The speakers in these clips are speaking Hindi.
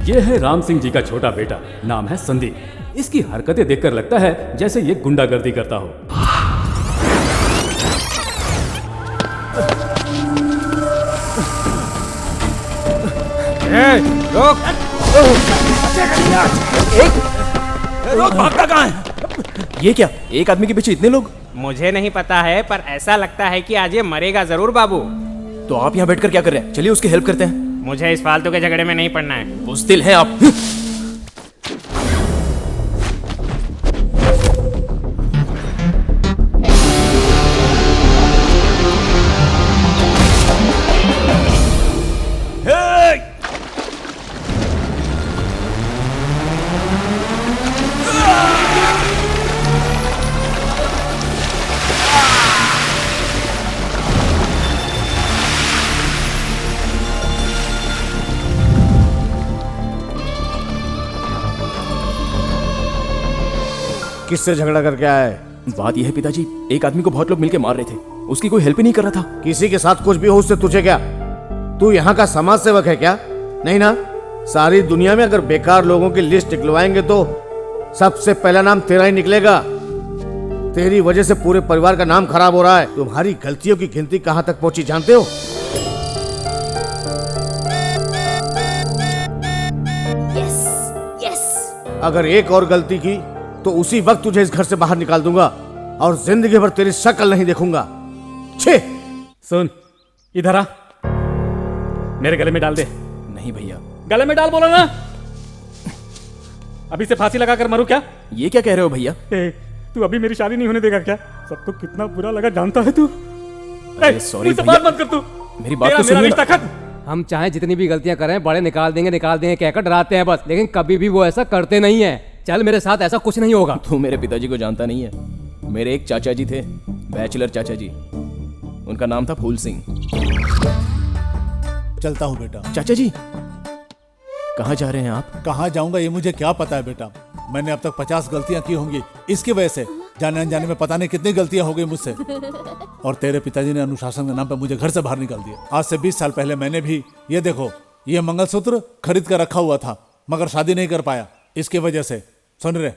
ये है राम सिंह जी का छोटा बेटा, नाम है संदीप। इसकी हरकतें देखकर लगता है जैसे ये गुंडागर्दी करता हो। रोक! रोक, भागता कहाँ है? ये क्या, एक आदमी के पीछे इतने लोग? मुझे नहीं पता है, पर ऐसा लगता है कि आज ये मरेगा जरूर बाबू। तो आप यहाँ बैठकर क्या कर रहे हैं? चलिए उसकी हेल्प करते हैं। मुझे इस फालतू के झगड़े में नहीं पड़ना है। बुज़दिल हैं आप। किससे झगड़ा करके आया है? बात यह है पिताजी, एक आदमी को बहुत लोग मिलके मार रहे थे, उसकी कोई हेल्प ही नहीं कर रहा था। किसी के साथ कुछ भी हो उससे तुझे क्या? तू यहाँ का समाज सेवक है क्या? नहीं ना? सारी दुनिया में अगर बेकार लोगों की लिस्ट निकलवाएंगे तो सबसे पहला नाम तेरा ही निकलेगा। तेरी वजह से पूरे परिवार का नाम खराब हो रहा है। तुम्हारी गलतियों की गिनती कहाँ तक पहुंची जानते हो? अगर एक और गलती की तो उसी वक्त तुझे इस घर से बाहर निकाल दूंगा और जिंदगी भर तेरी शक्ल नहीं देखूंगा। छे! सुन, इधर आ, मेरे गले में डाल दे। नहीं भैया। गले में डाल बोला ना। अभी से फांसी लगाकर मरूं क्या? ये क्या कह रहे हो भैया? तू अभी मेरी शादी नहीं होने देगा क्या? सबको कितना बुरा लगा जानता है तू? सॉरी भैया, बात मत कर तू। मेरी बात तो सुनिए। रिश्ता खत्म। हम चाहे जितनी भी गलतियां करें, बड़े निकाल देंगे कहकर डराते हैं बस, लेकिन कभी भी वो ऐसा करते नहीं है। चल मेरे साथ, ऐसा कुछ नहीं होगा। तू मेरे पिताजी को जानता नहीं है। मेरे एक चाचा जी थे, बैचलर चाचा जी, उनका नाम था फूल सिंह। चलता हूँ बेटा। चाचा जी, कहाँ जा रहे हैं आप? कहाँ जाऊंगा ये मुझे क्या पता है बेटा। मैंने अब तक 50 गलतियां की होंगी इसकी वजह से। जाने अनजाने में पता नहीं कितनी गलतियां हो गई मुझसे। और तेरे पिताजी ने अनुशासन के नाम पर मुझे घर से बाहर निकाल दिया। आज से 20 साल पहले मैंने भी ये देखो, ये मंगलसूत्र खरीद कर रखा हुआ था, मगर शादी नहीं कर पाया इसकी वजह से। सुन रहे,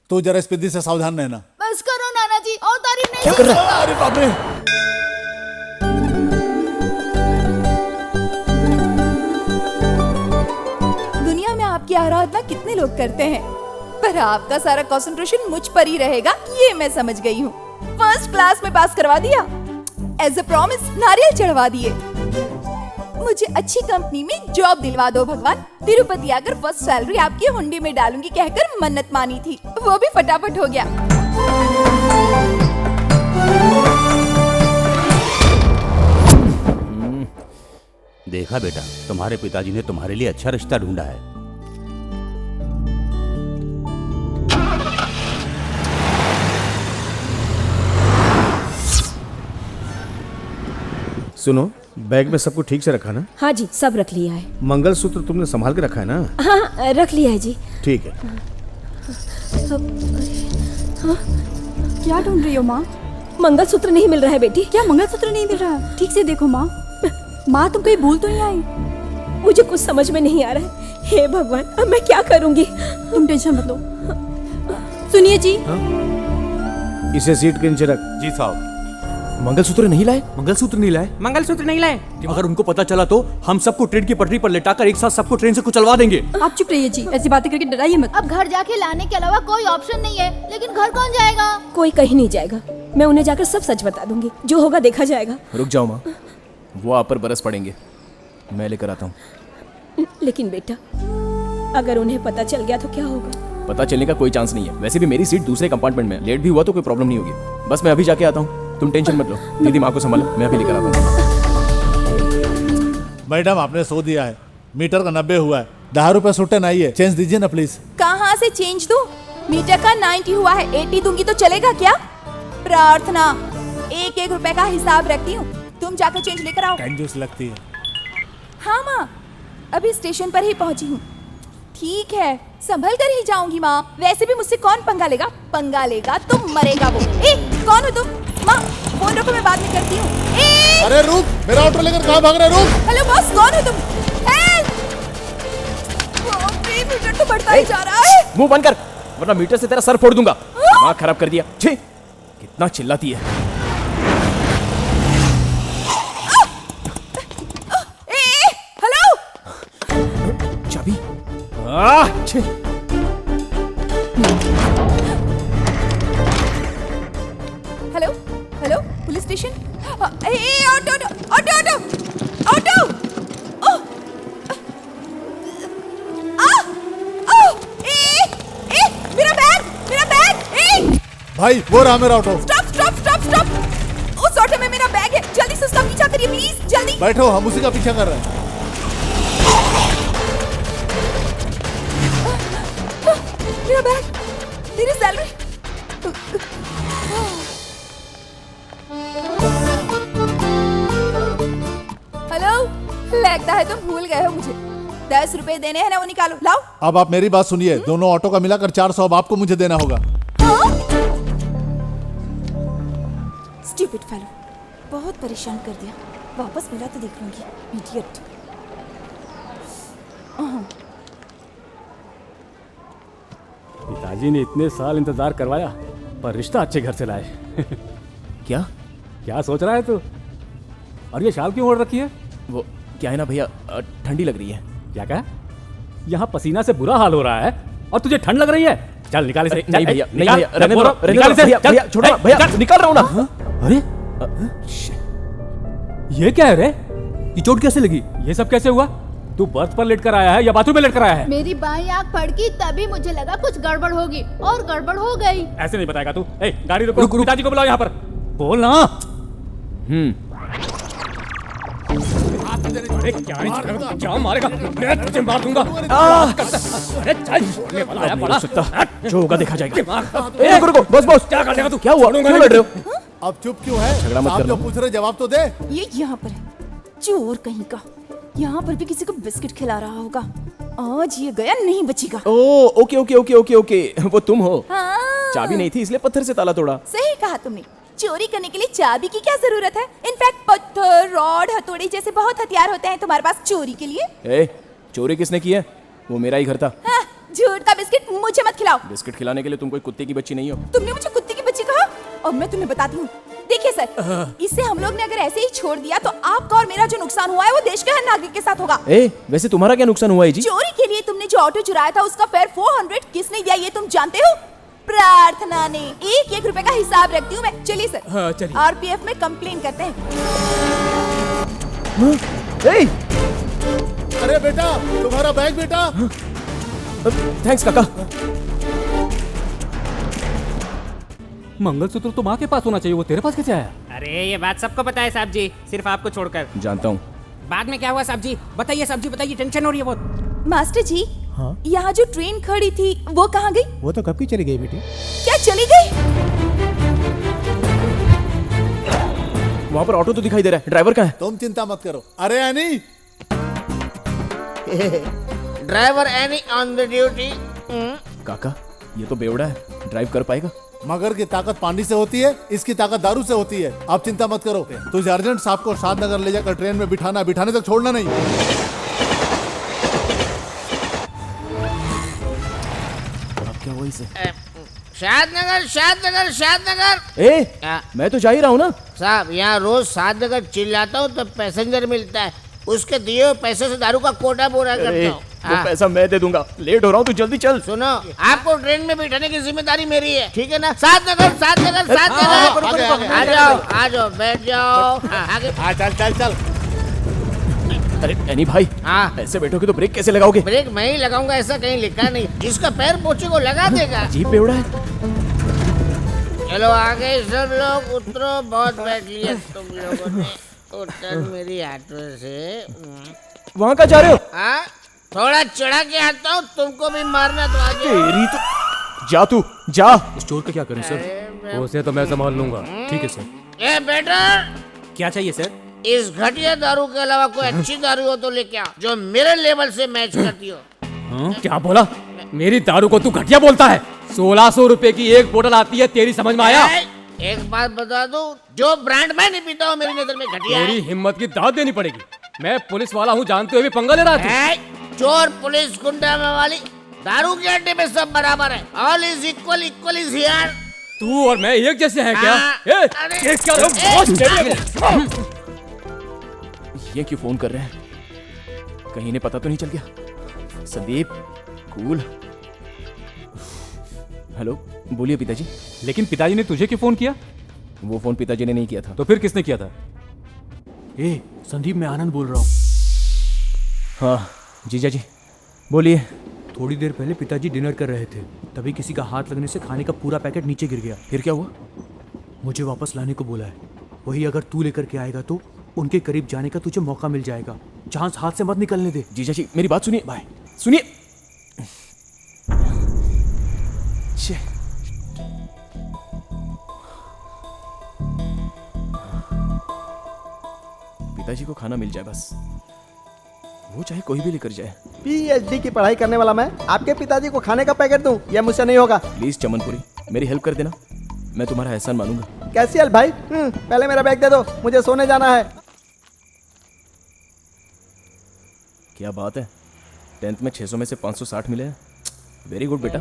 तू जरा इस विधि से सावधान रहना। बस करो नाना जी, और तारीफ नहीं। क्या कर रहा है? अरे बाप रे! दुनिया में आपकी आराधना कितने लोग करते हैं, पर आपका सारा कंसंट्रेशन मुझ पर ही रहेगा, ये मैं समझ गई हूँ। फर्स्ट क्लास में पास करवा दिया, एज अ प्रॉमिस नारियल चढ़वा दिए। मुझे अच्छी कंपनी में जॉब दिलवा दो भगवान। तिरुपति आकर फर्स्ट सैलरी आपकी हुंडी में डालूंगी कहकर मन्नत मानी थी, वो भी फटाफट हो गया। देखा बेटा, तुम्हारे पिताजी ने तुम्हारे लिए अच्छा रिश्ता ढूंढा है। सुनो, बैग में सब कुछ ठीक से रखा ना? हाँ जी, सब रख लिया है। मंगलसूत्र तुमने संभाल के रखा है ना? हाँ, रख लिया है जी। ठीक है। हाँ? क्या ढूंढ रही हो माँ? मंगलसूत्र नहीं मिल रहा है बेटी। क्या मंगलसूत्र नहीं मिल रहा? ठीक से देखो माँ। माँ तुम कहीं भूल तो नहीं आई? मुझे कुछ समझ में नहीं आ रहा है। हे भगवान, अब मैं क्या करूंगी? तुम टेंशन मत लो। सुनिए जी। इसे सीट के नीचे रख। जी साहब। मंगलसूत्र नहीं लाए? मंगलसूत्र नहीं लाए? मंगलसूत्र नहीं लाए। अगर उनको पता चला तो हम सबको ट्रेन की पटरी पर लेटाकर एक साथ सबको ट्रेन से कुचलवा देंगे। आप चुप रहिए जी, ऐसी बातें करके डराइए मत। अब घर जाके लाने के अलावा कोई ऑप्शन नहीं है, लेकिन घर कौन जाएगा? कोई कहीं नहीं जाएगा। मैं उन्हें जाकर सब सच बता दूंगी, जो होगा देखा जाएगा। रुक जाओ माँ, वो आप पर बरस पड़ेंगे, मैं लेकर आता हूँ। लेकिन बेटा, अगर उन्हें पता चल गया तो क्या होगा? पता चलने का कोई चांस नहीं है। वैसे भी मेरी सीट दूसरे कंपार्टमेंट में, लेट भी हुआ तो कोई प्रॉब्लम नहीं होगी। बस मैं अभी जाके आता हूँ, तुम टेंशन मत लो। दीदी माँ को संभालो, मैं अभी लेकर आता हूँ। मैडम आपने सो दिया है, मीटर का 90 हुआ है, 10 रुपए सुट्टे नहीं है, चेंज दीजिए ना प्लीज। कहाँ से चेंज दूं? मीटर का 90 हुआ है, 80 दूंगी तो चलेगा क्या? प्रार्थना, 1-1 रुपए का हिसाब रखती हूँ, तुम जाकर चेंज लेकर आओ। कंजूस लगती है। हाँ माँ, अभी स्टेशन पर ही पहुँची हूँ। ठीक है, संभल कर ही जाऊंगी माँ। वैसे भी मुझसे कौन पंगा लेगा? पंगा लेगा तो मरेगा वो। कौन हो तुम? माँ फोन रखो, मैं बाद में करती हूँ। अरे रुक, मेरा ऑटो लेकर कहाँ भाग रहे? रुक। हेलो बॉस, कौन हो तुम? हेल्प! ही जा रहा है। मुंह बंद कर, वरना मीटर से तेरा सर फोड़ दूंगा। दिमाग खराब कर दिया। छी, कितना चिल्लाती है। हेलो, चाबी। छी। Hello, hello, police station. Auto, auto, auto, auto, auto. मेरा बैग, मेरा बैग। भाई वो रहा मेरा auto. Stop, stop, stop, stop. उस ऑटो में मेरा बैग है, जल्दी से उसका पीछा करिए प्लीज, जल्दी। बैठो, हम उसी का पीछा कर रहे हैं। मेरा बैग, मेरी सैलरी। हेलो, लगता है तुम भूल गए हो मुझे। 10 रुपए देने हैं ना, वो निकालो, लाओ। अब आप मेरी बात सुनिए, दोनों ऑटो का मिलाकर 400 अब आपको मुझे देना होगा। स्टूपिड फेलो, बहुत परेशान कर दिया। वापस मिला तो देख लूंगी, इडियट। पिताजी ने इतने साल इंतजार करवाया, पर रिश्ता अच्छे घर से लाए। क्या क्या सोच रहा है तू? और ये शाल क्यों ओढ़ रखी है? वो क्या है ना भैया, ठंडी लग रही है। क्या कहा? यहाँ पसीना से बुरा हाल हो रहा है और तुझे ठंड लग रही है? चल निकाल इसे। नहीं भैया, नहीं निकाल, भैया, रहने दो, निकाल रहने दो, इसे, भैया, चल। भैया, छोड़ो ना, भैया, निकाल रहा हूँ ना। अरे ये क्या है रे? ये चोट कैसे लगी? ये सब कैसे हुआ? तू बर्थ पर लेट कर आया है या बाथरूम में लेट कर आया है? मेरी बाईं आंख फड़की, तभी मुझे लगा कुछ गड़बड़ होगी और गड़बड़ हो गई। ऐसे नहीं बताएगा तू। ए, गाड़ी रुको, पिताजी को बुलाओ यहाँ पर। बोल ना। अरे क्या मारेगा? मैं तुझे मार दूंगा। अरे चल, छोड़ने वाला आया बड़ा। जो होगा देखा जाएगा। ए, रुको, बस बस। क्या कर देगा तू? क्या हुआ? क्यों लड़ रहे हो? अब चुप क्यों है? झगड़ा मत आप करना। जो पूछ रहे जवाब तो दे। ये यहाँ पर है, चोर कहीं का। यहाँ पर भी किसी को बिस्किट खिला रहा होगा। आज ये गया, नहीं बचेगा। Oh, okay okay okay okay okay, वो तुम हो। हाँ। चाबी नहीं थी इसलिए पत्थर से ताला तोड़ा। सही कहा तुमने। चोरी करने के लिए चाबी की क्या जरूरत है? इनफैक्ट पत्थर, रॉड, हथौड़े जैसे बहुत हथियार होते हैं तुम्हारे पास चोरी के लिए। ए, चोरी किसने की है? वो मेरा ही घर था। हाँ, झूठ का बिस्किट मुझे मत खिलाओ। बिस्किट खिलाने के लिए तुम कोई कुत्ते की बच्ची नहीं हो। तुमने मुझे कुत्ते की बच्ची कहा? अब मैं तुम्हें बताती हूँ। देखिए सर, इसे हम लोग ने अगर ऐसे ही छोड़ दिया तो आपका और मेरा जो नुकसान हुआ है वो देश के हर नागरिक के साथ होगा। ए, वैसे तुम्हारा क्या नुकसान हुआ है जी? चोरी के लिए तुमने जो ऑटो चुराया था उसका फेयर 400 किसने दिया ये तुम जानते हो? प्रार्थना ने। 1-1 रुपए का हिसाब रखती हूँ मैं। चलिए सर। हाँ, चलिए। आरपीएफ में कंप्लेन करते हैं। ए, अरे बेटा, तुम्हारा बैग बेटा। थैंक्स काका। मंगलसूत्र तो माँ के पास होना चाहिए, वो तेरे पास कैसे आया? अरे ये बात सबको पता है साहब जी, सिर्फ आपको छोड़कर। जानता हूँ। बाद में क्या हुआ साहब जी? बताइए साहब जी, बताइए, टेंशन हो रही है बहुत। मास्टर जी, हाँ? यहाँ जो ट्रेन खड़ी थी वो कहाँ गई? वो तो कब की चली गई बेटी। क्या चली गई? वहाँ पर ऑटो तो दिखाई दे रहा है, ड्राइवर कहाँ है? तुम चिंता मत करो। अरे any, driver any on the duty. काका, ये तो बेवड़ा है, ड्राइव कर पाएगा? मगर की ताकत पानी से होती है, इसकी ताकत दारू से होती है। आप चिंता मत करो। तुझे अर्जेंट साहब को शादनगर ले जाकर ट्रेन में बिठाना, बिठाने तक छोड़ना नहीं। अब क्या हुआ इसे? शादनगर, शादनगर, शादनगर। ए, मैं तो जा ही रहा हूँ ना। साहब, यहाँ रोज शादनगर चिल्लाता हूँ तो पैसेंजर मिलता है। उसके दिए हुए पैसे से दारू का कोटा पूरा करता हूँ। वो पैसा मैं दे दूंगा। लेट हो रहा हूँ, तू जल्दी चल। सुनो, आपको ट्रेन में बिठाने की जिम्मेदारी मेरी है, ठीक है ना? शादनगर, शादनगर, शादनगर। आ जाओ, आ जाओ, बैठ जाओ। आगे। चल चल चल। अरे एनी भाई, हाँ, ऐसे बैठोगे तो ब्रेक कैसे लगाओगे? ब्रेक मैं ही लगाऊंगा, ऐसा कहीं लिखा नहीं। जिसका पैर पोछे को लगा देगा। अजीब बेवड़ा है। चलो आगे सब लोग उतरो, बहुत बैठ लिया तुम लोगों ने। उतर मेरी ऑटो से। वहाँ का जा रहे हो? हाँ, थोड़ा चढ़ा के आता हूँ, तुमको भी मारना तो आ जाओ। तेरी तो जा, तू जा। स्टोर का क्या करें सर? उसे तो मैं संभाल लूंगा। ठीक है सर। ए बेटा, क्या चाहिए सर? इस घटिया दारू के अलावा कोई अच्छी दारू हो तो लेके आओ, जो मेरे लेवल से मैच करती हो। क्या बोला? मेरी दारू को तू घटिया बोलता है? 1600 रुपए की एक बोतल आती है, तेरी समझ में आया? एक बात बता दूं, जो ब्रांड मैं नहीं पीता हूँ मेरी नजर में घटिया है। मेरी हिम्मत की दाद देनी पड़ेगी। मैं पुलिस वाला हूँ जानते हुए भी पंगा ले रहा था। चोर, पुलिस, गुंडा, मवाली, दारू के अड्डे में सब बराबर है। All is equal, equal is here. तू और मैं एक जैसे हैं क्या? ये क्या ये क्यों फोन कर रहे हैं? कहीं इन्हें पता तो नहीं चल गया? संदीप, कूल। हेलो, बोलिए पिताजी। लेकिन पिताजी ने तुझे क्यों फोन किया? वो फोन पिताजी ने नहीं किया था। तो फिर किसने किया था? संदीप, मैं आनंद बोल रहा हूँ। हाँ जीजा जी, बोलिए। थोड़ी देर पहले पिताजी डिनर कर रहे थे, तभी किसी का हाथ लगने से खाने का पूरा पैकेट नीचे गिर गया। फिर क्या हुआ? मुझे वापस लाने को बोला है। वही अगर तू लेकर के आएगा तो उनके करीब जाने का तुझे मौका मिल जाएगा। चांस हाथ से मत निकलने दे। जीजा जी, मेरी बात सुनिए। बाय। सुनिए। पिताजी को खाना मिल जाए बस, वो चाहे कोई भी लेकर जाए। पीएचडी की पढ़ाई करने वाला मैं आपके पिताजी को खाने का पैकेट दूं? यह मुझसे नहीं होगा। प्लीज चमनपुरी, मेरी हेल्प कर देना, मैं तुम्हारा एहसान मानूंगा। कैसी हेल्प भाई? पहले मेरा बैग दे दो, मुझे सोने जाना है। क्या बात है, 10th में 600 में से 560 मिले हैं। वेरी गुड बेटा।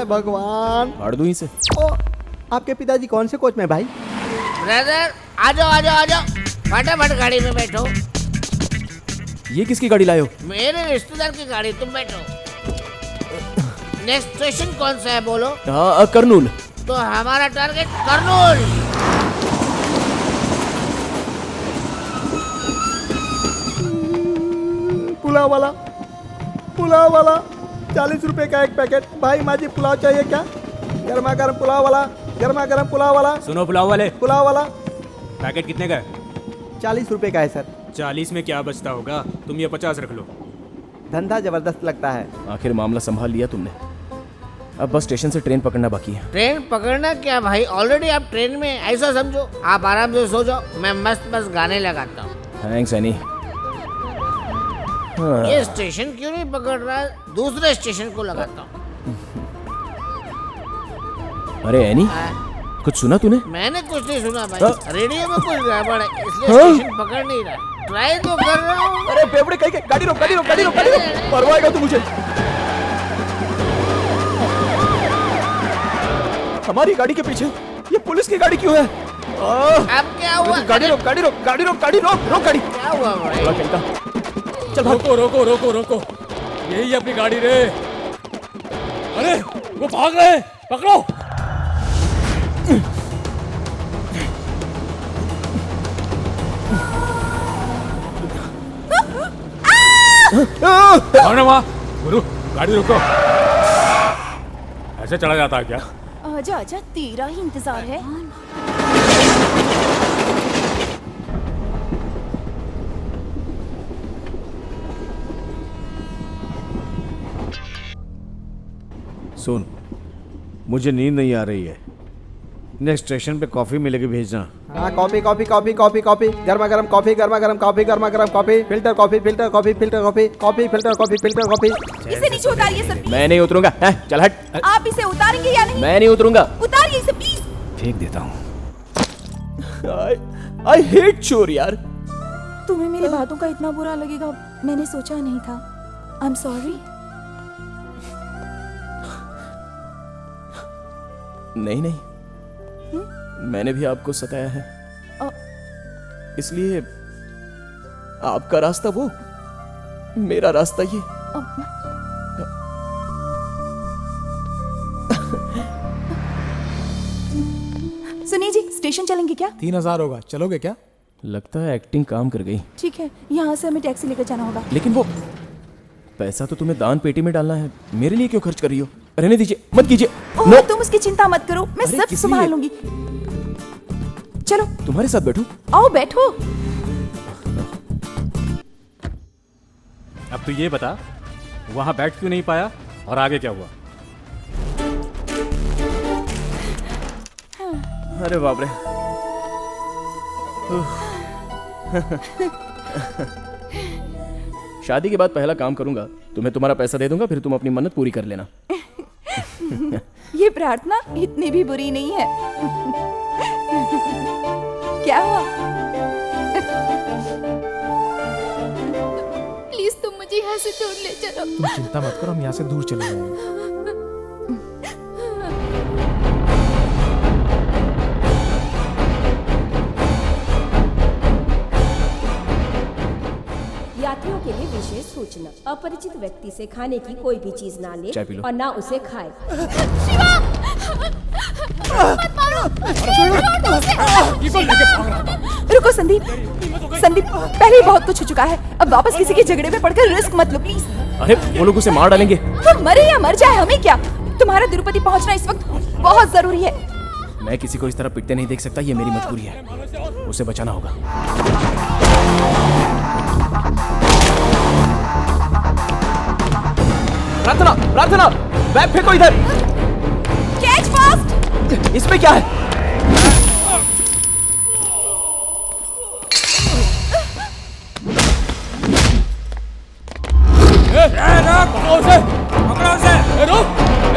भगवान, फाड़ दूं इसे। ओ, आपके पिताजी कौन से कोच में भाई? ब्रदर आ जाओ, आ जाओ, आ जाओ, फटाफट गाड़ी में बैठो। ये किसकी गाड़ी लाए हो? मेरे रिश्तेदार की गाड़ी, तुम बैठो। नेक्स्ट स्टेशन कौन सा है बोलो? करनूल। तो हमारा टारगेट करनूल। पुलाव वाला, पुलाव वाला, 40 रुपए का एक पैकेट। भाई माजी पुलाव चाहिए क्या? गर्मा गर्म पुलाव वाला, गर्मा गर्म पुलाव वाला। सुनो पुलाव वाले, पुलाव वाला पैकेट कितने का है? 40 रुपए का है सर। 40 में क्या बचता होगा? तुम ये 50 रख लो। धंधा जबरदस्त लगता है। आखिर मामला संभाल लिया तुमने, अब बस स्टेशन से ट्रेन पकड़ना बाकी है। ट्रेन पकड़ना क्या भाई, ऑलरेडी आप ट्रेन में। ऐसा समझो आप आराम से सो जाओ, मैं मस्त मस्त गाने लगाता हूँ। Thanks any. ये स्टेशन क्यों नहीं पकड़ रहा है? दूसरे स्टेशन को लगाता हूँ। अरे एनी, कुछ सुना तूने? मैंने कुछ नहीं सुना भाई, रेडियो में कुछ गड़बड़ है, इसलिए स्टेशन पकड़ नहीं रहा। ट्राई तो कर रहा हूँ। अरे बेवड़े कहीं के, गाड़ी रोक, गाड़ी रोक, गाड़ी रोक, गाड़ी रोक। मरवाएगा तू मुझे। हमारी गाड़ी के पीछे ये पुलिस की गाड़ी क्यों है? अब क्या हुआ? गाड़ी रोक, गाड़ी रोक, गाड़ी रोक, गाड़ी रोक, रोक गाड़ी। क्या हुआ भाई? चल रोको रोको रोको रोको, यही अपनी गाड़ी रे। अरे वो भाग रहे, पकड़ो। गुरु, गाड़ी रुको। ऐसे चला जाता है क्या? आजा आजा, तेरा ही इंतजार है। सुन, मुझे नींद नहीं आ रही है। नेक्स्ट स्टेशन पे कॉफी मिलेगी, भेजना। हाँ, coffee coffee coffee coffee coffee, गर्मा गर्म कॉफी, गर्मा गर्म कॉफी, गर्मा गर्म coffee, filter coffee, filter coffee, filter coffee, coffee filter coffee, filter coffee. इसे नीचे उतारिए सर। मैं नहीं उतरूंगा। चल हट। आप इसे उतारेंगे या नहीं? मैं नहीं उतरूंगा। उतारिए इसे प्लीज। फेंक देता हूँ। I hate चोर यार। तुम्हें मेरी बातों का इतना बुरा लगेगा मैंने सोचा नहीं था। I am sorry. नहीं नहीं, मैंने भी आपको सताया है, इसलिए आपका रास्ता वो, मेरा रास्ता ये। सुनिए जी, स्टेशन चलेंगे क्या? 3000 होगा, चलोगे क्या? लगता है एक्टिंग काम कर गई। ठीक है, यहाँ से हमें टैक्सी लेकर जाना होगा। लेकिन वो पैसा तो तुम्हें दान पेटी में डालना है, मेरे लिए क्यों खर्च कर रही हो? रहने दीजिए, मत कीजिए। नो, तुम उसकी चिंता मत करो, मैं सब संभाल लूंगी। चलो तुम्हारे साथ बैठूं? आओ बैठो। अब तू ये बता, वहां बैठ क्यों नहीं पाया और आगे क्या हुआ? अरे बाप रे। शादी के बाद पहला काम करूंगा, तुम्हें तुम्हारा पैसा दे दूंगा, फिर तुम अपनी मन्नत पूरी कर लेना। ये प्रार्थना इतनी भी बुरी नहीं है। क्या हुआ? प्लीज तुम मुझे यहाँ से दूर ले चलो। तुम चिंता मत करो, हम यहाँ से दूर चले जाएंगे। यात्रियों के लिए विशेष सूचना, अपरिचित व्यक्ति से खाने की कोई भी चीज ना ले चाय पी लो। और ना उसे खाए। मत मारो। रुको संदीप, संदीप पहले ही बहुत कुछ हो चुका है, अब वापस किसी के झगड़े में पड़कर रिस्क मत लो प्लीज। अरे वो लोग उसे मार डालेंगे। वो मरे या मर जाए हमें क्या, तुम्हारा तिरुपति पहुंचना इस वक्त बहुत जरूरी है। मैं किसी को इस तरह पिटते नहीं देख सकता, ये मेरी मजबूरी है, उसे बचाना होगा। प्रार्थना, प्रार्थना, बैग फेंको इधर। Catch fast. इसमें क्या है? पकड़ो उसे, पकड़ो उसे।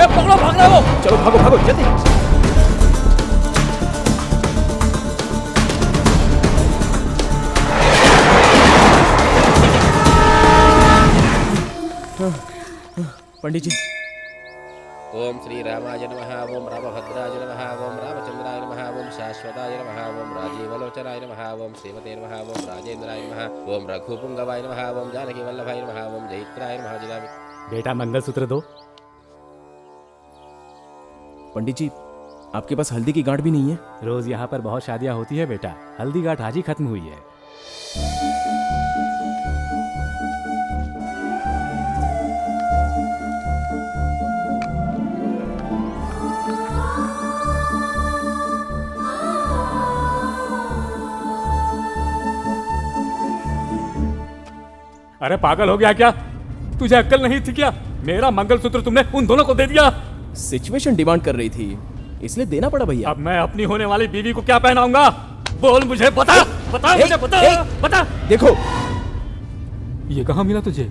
पकड़ो, भाग रहे हो। चलो भागो, भागो जल्दी। पंडित जी। ओम श्री रामाय नमः, ओम रामभद्राय नमः, ओम रामचंद्राय नमः, ओम शाश्वताय नमः, ओम राजीवलोचनाय नमः, ओम श्रीमते नमः, ओम राजेंद्राय नमः, ओम रघुपुंगवाय नमः, ओम जानकी वल्लभाय नमः, ओम जयित्राय नमः। जिलामी बेटा मंगलसूत्र दो। पंडित जी, आपके पास हल्दी की गांठ भी नहीं है? रोज यहाँ पर बहुत शादियाँ होती है बेटा, हल्दी गांठ आज ही खत्म हुई है। अरे पागल हो गया क्या? तुझे अक्ल नहीं थी क्या? मेरा मंगलसूत्र तुमने उन दोनों को दे दिया। सिचुएशन डिमांड कर रही थी, इसलिए देना पड़ा भैया। अब मैं अपनी होने वाली बीवी को क्या पहनाऊंगा? बोल मुझे, बता बता मुझे, बता बता। देखो ये कहाँ मिला तुझे?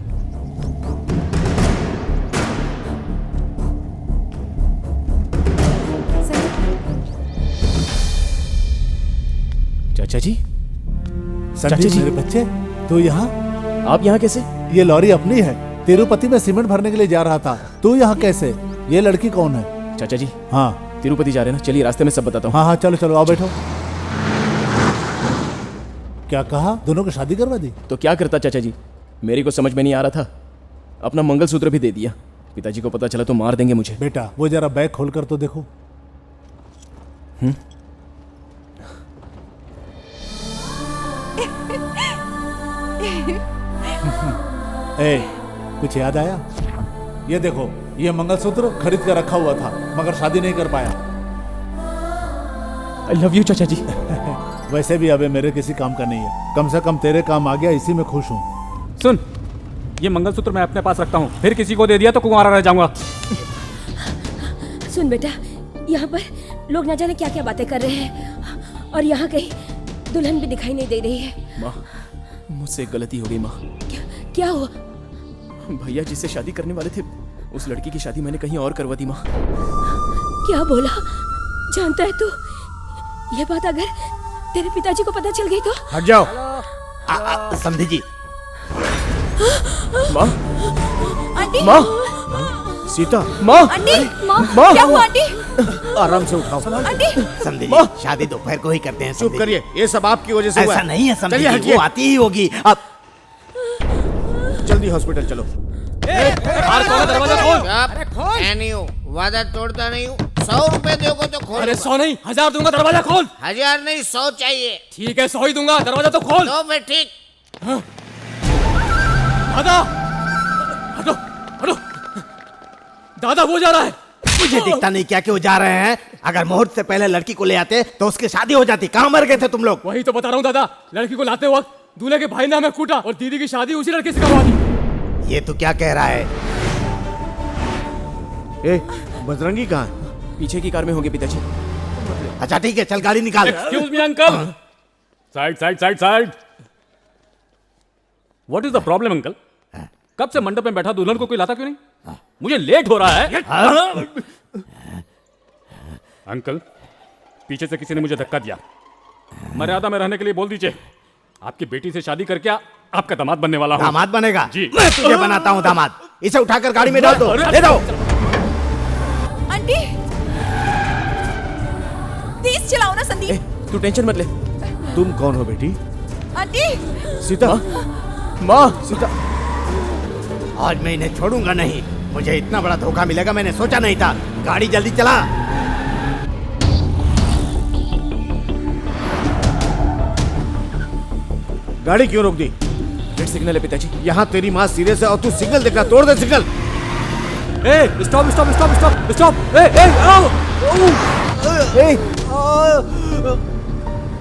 चाचा जी, संदीप मेरे बच्चे, तू यहाँ? आप यहाँ कैसे? ये लॉरी अपनी है, तिरुपति में सीमेंट भरने के लिए जा रहा था। तू यहाँ कैसे? ये लड़की कौन है? चाचा जी, हाँ तिरुपति जा रहे हैं ना, चलिए रास्ते में सब बताता हूँ। हाँ हाँ चलो चलो, आओ बैठो। क्या कहा? दोनों की शादी करवा दी? तो क्या करता चाचा जी, मेरी को समझ में नहीं आ रहा था, अपना मंगलसूत्र भी दे दिया। पिताजी को पता चला तो मार देंगे मुझे। बेटा वो जरा बैग खोल कर तो देखो। ए, कुछ याद आया? ये देखो, ये मंगलसूत्र खरीद कर रखा हुआ था, मगर शादी नहीं कर पाया। आई लव यू चाचा जी। वैसे भी अबे मेरे किसी काम का नहीं है, कम से कम तेरे काम आ गया, इसी में खुश हूँ। सुन, ये मंगलसूत्र मैं अपने पास रखता हूँ, फिर किसी को दे दिया तो कुंवारा रह जाऊंगा। सुन बेटा, यहाँ पर लोग ना जाने क्या क्या बातें कर रहे हैं, और यहाँ कहीं दुल्हन भी दिखाई नहीं दे रही है। माँ, मुझसे एक गलती हो गई माँ। क्या हुआ? भैया जिससे शादी करने वाले थे, उस लड़की की शादी मैंने कहीं और करवा दी माँ। क्या बोला? जानता है तू, ये बात अगर तेरे पिताजी को पता चल गई तो? हट जाओ। समधी जी। माँ, आंटी, माँ, सीता, माँ, आंटी, माँ, क्या हुआ आंटी? आराम से उठाओ। आंटी, समधी जी, शादी दोपहर को ही करते हैं। चुप करिए, ये सब आपकी वजह से हुआ ऐसा है। नहीं है समधी चलिए जी, हटिए। वो आती ही होगी। अब जल्दी हॉस्पिटल चलो। दरवाजा खोल। मैं नहीं हूँ, वादा तोड़ता नहीं हूँ। 100 रुपए दोगे तो खोल। अरे 100 नहीं, 1000 दूंगा, दरवाजा खोल। 1000 नहीं, 100 चाहिए। ठीक है, 100 ही दूंगा, दरवाजा तो खोल। तो फिर ठीक। दादा, हटो हटो, दादा वो जा रहा है। मुझे दिखता नहीं क्या क्यों जा रहे हैं। अगर मुहूर्त से पहले लड़की को ले आते तो उसकी शादी हो जाती। कहाँ मर गए थे तुम लोग? वही तो बता रहा हूँ दादा, लड़की को लाते वक्त दूल्हे के भाई ने हमें कूटा और दीदी की शादी उसी लड़के से करवा दी। ये तो क्या कह रहा है? ए, बजरंगी कहाँ है? पीछे की कार में होंगे पिताजी। अच्छा ठीक है, चल गाड़ी निकाल। Excuse me uncle. Side side side side. What is the problem uncle? कब से मंडप में बैठा दुल्हन को कोई लाता क्यों नहीं? मुझे लेट हो रहा है। अंकल, पीछे से किसी ने मुझे धक्का दिया। मर्यादा में रहने के लिए बोल दीजिए। आपकी बेटी से शादी करके आपका दामाद बनने वाला हूँ। दामाद बनेगा जी। मैं तुझे बनाता हूँ दामाद। इसे उठाकर गाड़ी में डाल दो, ले जाओ। आंटी तेज चलाओ ना संदीप। तू टेंशन मत ले। तुम कौन हो बेटी? आंटी सीता। माँ सीता, आज मैं इन्हें छोड़ूंगा नहीं। मुझे इतना बड़ा धोखा मिलेगा मैंने सोचा नहीं था। गाड़ी जल्दी चला। गाड़ी क्यों रोक दी? रेड सिग्नल है पिताजी। यहाँ तेरी माँ सीरियस है और तू सिग्नल देखा, तोड़ दे signal. Stop stop stop stop stop.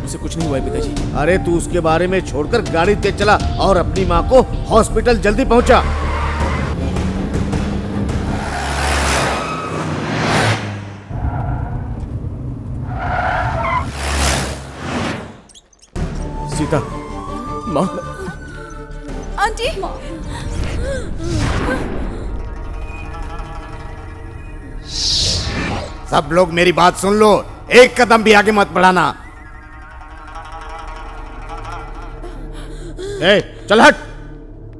उसे कुछ नहीं हुआ है पिताजी। अरे तू उसके बारे में छोड़कर गाड़ी तेज चला और अपनी माँ को हॉस्पिटल जल्दी पहुंचा। सीता। माँ। आंटी सब लोग मेरी बात सुन लो, एक कदम भी आगे मत बढ़ाना। ए, चल हट।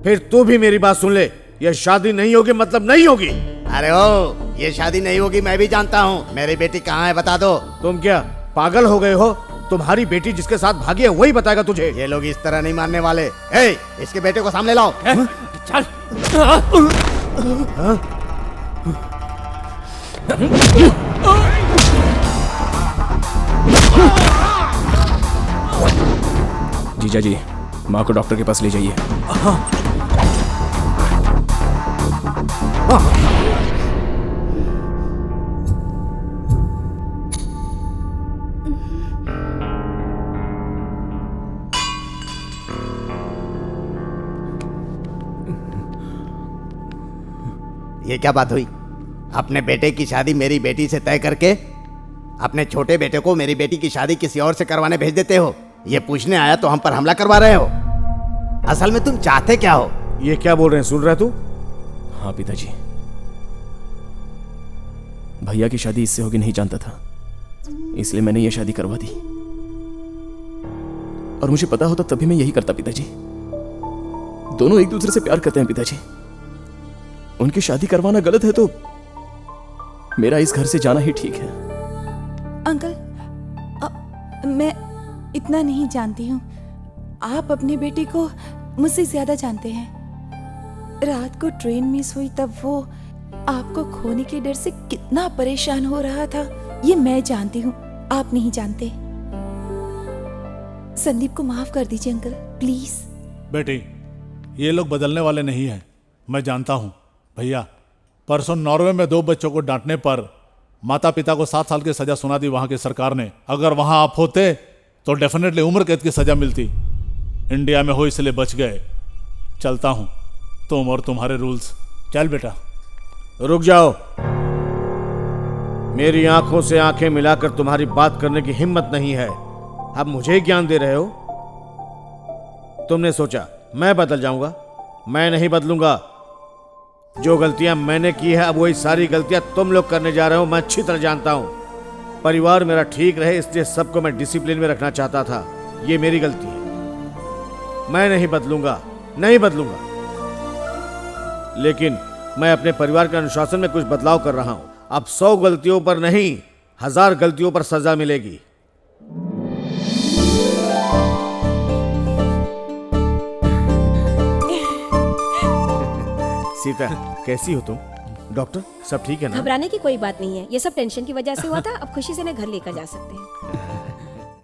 फिर तू भी मेरी बात सुन ले। ये शादी नहीं होगी मतलब नहीं होगी। अरे ओ, ये शादी नहीं होगी मैं भी जानता हूँ। मेरी बेटी कहाँ है बता दो। तुम क्या पागल हो गए हो? तुम्हारी बेटी जिसके साथ भागी है वही बताएगा तुझे। ये लोग इस तरह नहीं मानने वाले। ए, इसके बेटे को सामने लाओ। चल। जीजा जी, माँ को डॉक्टर के पास ले जाइए। ये क्या बात हुई? अपने बेटे की शादी मेरी बेटी से तय करके अपने छोटे बेटे को मेरी बेटी की शादी किसी और से करवाने भेज देते हो। ये पूछने आया तो हम पर हमला करवा रहे हो। असल में तुम चाहते क्या हो? ये क्या बोल रहे हैं, सुन रहे तू? हाँ पिताजी, भैया की शादी इससे होगी नहीं जानता था, इसलिए मैंने ये शादी करवा दी। और मुझे पता होता तभी मैं यही करता पिताजी। दोनों एक दूसरे से प्यार करते हैं पिताजी। उनकी शादी करवाना गलत है तो मेरा इस घर से जाना ही ठीक है। अंकल मैं इतना नहीं जानती हूँ। आप अपनी बेटी को मुझसे ज्यादा जानते हैं। रात को ट्रेन मिस हुई तब वो आपको खोने के डर से कितना परेशान हो रहा था ये मैं जानती हूँ, आप नहीं जानते। संदीप को माफ कर दीजिए अंकल प्लीज। बेटी, ये लोग बदलने वाले नहीं हैं, मैं जानता हूँ। भैया, परसों नॉर्वे में 2 बच्चों को डांटने पर माता पिता को 7 साल की सजा सुना दी वहां की सरकार ने। अगर वहां आप होते तो डेफिनेटली उम्र कैद की सजा मिलती। इंडिया में हो इसलिए बच गए। चलता हूं, तुम और तुम्हारे रूल्स। चल बेटा। रुक जाओ। मेरी आंखों से आंखें मिलाकर तुम्हारी बात करने की हिम्मत नहीं है। अब मुझे ज्ञान दे रहे हो? तुमने सोचा मैं बदल जाऊंगा? मैं नहीं बदलूंगा। जो गलतियां मैंने की है अब वही सारी गलतियां तुम लोग करने जा रहे हो, मैं अच्छी तरह जानता हूं। परिवार मेरा ठीक रहे इसलिए सबको मैं डिसिप्लिन में रखना चाहता था। ये मेरी गलती है। मैं नहीं बदलूंगा, नहीं बदलूंगा। लेकिन मैं अपने परिवार के अनुशासन में कुछ बदलाव कर रहा हूं। अब 100 गलतियों पर नहीं 1000 गलतियों पर सजा मिलेगी। सीता, कैसी हो तुम? डॉक्टर सब ठीक है ना? घबराने की कोई बात नहीं है, ये सब टेंशन की वजह से हुआ था। अब खुशी से इन्हें घर लेकर जा सकते हैं।